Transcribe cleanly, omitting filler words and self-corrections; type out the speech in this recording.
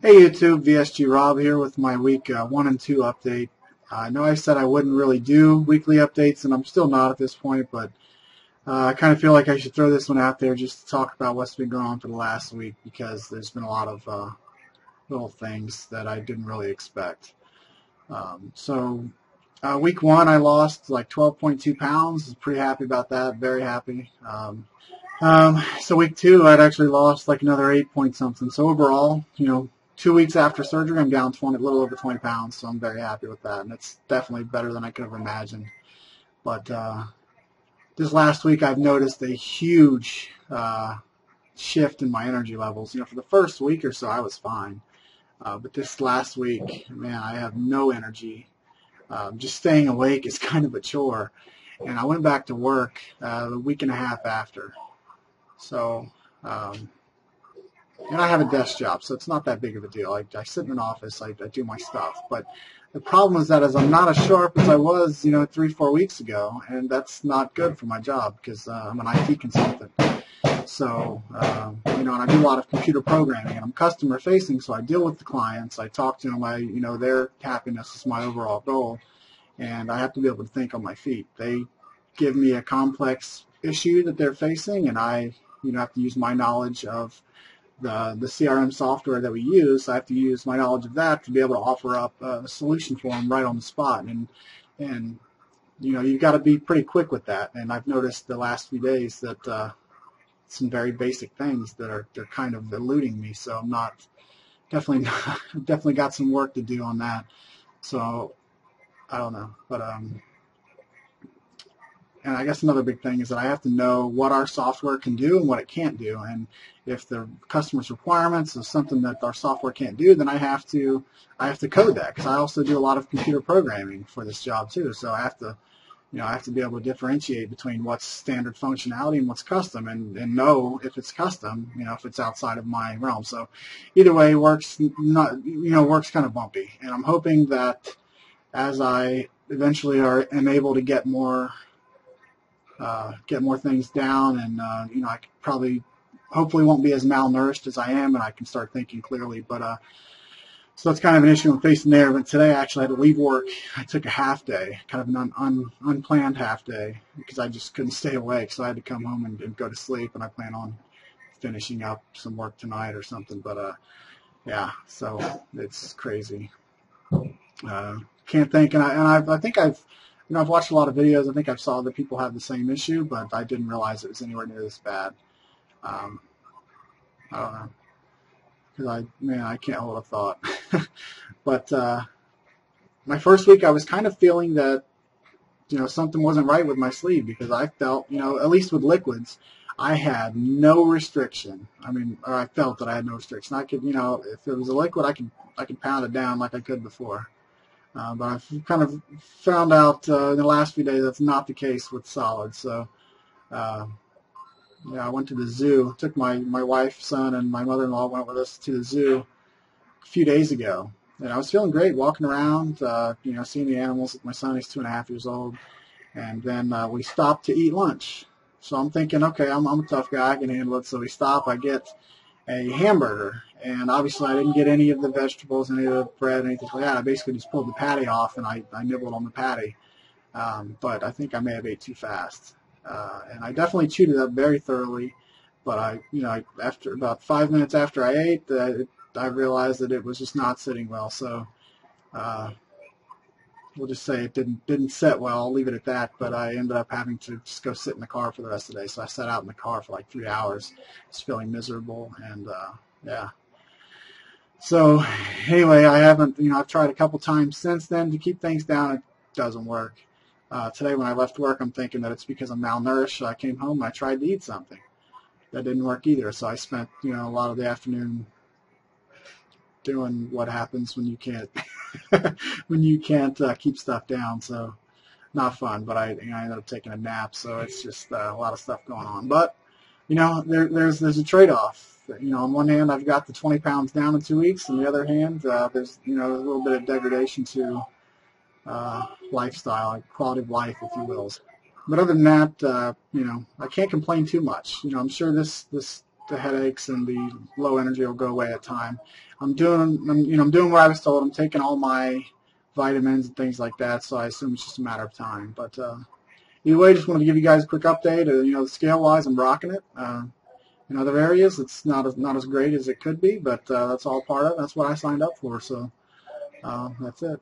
Hey YouTube, VSG Rob here with my week 1 and 2 update. I know I said I wouldn't really do weekly updates, and I'm still not at this point, but I kind of feel like I should throw this one out there just to talk about what's been going on for the last week, because there's been a lot of little things that I didn't really expect. Week 1 I lost like 12.2 pounds. Pretty happy about that, very happy. So week 2, I'd actually lost like another 8 point something. So overall, 2 weeks after surgery, I'm down a little over 20 pounds. So I'm very happy with that, and it's definitely better than I could have imagined. But this last week, I've noticed a huge shift in my energy levels. For the first week or so, I was fine, but this last week, man, I have no energy. Just staying awake is kind of a chore, and I went back to work a week and a half after. So, and I have a desk job, so it's not that big of a deal. I sit in an office, I do my stuff. But the problem is that I'm not as sharp as I was, 3-4 weeks ago, and that's not good for my job because I'm an IT consultant. So, and I do a lot of computer programming, and I'm customer facing, so I deal with the clients. I talk to them. Their happiness is my overall goal, and I have to be able to think on my feet. They give me a complex issue that they're facing, and I have to use my knowledge of the CRM software that we use. I have to use my knowledge of that to be able to offer up a solution for them right on the spot. And you've got to be pretty quick with that. And I've noticed the last few days that some very basic things they're kind of eluding me. So I'm definitely got some work to do on that. So I don't know, but and I guess another big thing is that I have to know what our software can do and what it can't do. And if the customer's requirements is something that our software can't do, then I have to code that, because I also do a lot of computer programming for this job too. So I have to be able to differentiate between what's standard functionality and what's custom, and know if it's custom, if it's outside of my realm. So either way, works kind of bumpy. And I'm hoping that as I eventually am able to get more things down, and I could hopefully won't be as malnourished as I am, and I can start thinking clearly. But so that's kind of an issue I'm facing there. But today I actually had to leave work. I took a half day, kind of an unplanned half day, because I just couldn't stay awake. So I had to come home and go to sleep, and I plan on finishing up some work tonight or something. But yeah, so it's crazy. Can't think, and I think I've watched a lot of videos. I think I saw that people have the same issue, but I didn't realize it was anywhere near this bad. I don't know, because I can't hold a thought. But my first week, I was kind of feeling that something wasn't right with my sleep, because I felt at least with liquids, I had no restriction. Or I felt that I had no restriction. I could if it was a liquid, I could pound it down like I could before. But I've kind of found out in the last few days that's not the case with solids. So, I went to the zoo. Took my wife, son, and my mother-in-law went with us to the zoo a few days ago. And I was feeling great walking around, seeing the animals. My son is 2.5 years old. And then we stopped to eat lunch. So I'm thinking, okay, I'm a tough guy. I can handle it. So we stop. I get a hamburger, and obviously I didn't get any of the vegetables, any of the bread, anything like that. I basically just pulled the patty off, and I nibbled on the patty. But I think I may have ate too fast, and I definitely chewed it up very thoroughly. But after about 5 minutes after I ate, I realized that it was just not sitting well. So we'll just say it didn't sit well. I'll leave it at that. But I ended up having to just go sit in the car for the rest of the day. So I sat out in the car for like 3 hours, just feeling miserable, and yeah. So anyway, I've tried a couple times since then to keep things down. It doesn't work. Today when I left work, I'm thinking that it's because I'm malnourished. So I came home and I tried to eat something. That didn't work either. So I spent a lot of the afternoon doing what happens when you can't keep stuff down. So not fun. But I ended up taking a nap. So it's just a lot of stuff going on. But there's a trade-off. On one hand, I've got the 20 pounds down in 2 weeks. On the other hand, there's a little bit of degradation to lifestyle, like quality of life, if you will. But other than that, I can't complain too much. I'm sure this the headaches and the low energy will go away at time. I'm doing what I was told. I'm taking all my vitamins and things like that, so I assume it's just a matter of time. But either way, just wanted to give you guys a quick update. The scale-wise, I'm rocking it. In other areas, it's not as great as it could be, but that's all part of it. That's what I signed up for, so that's it.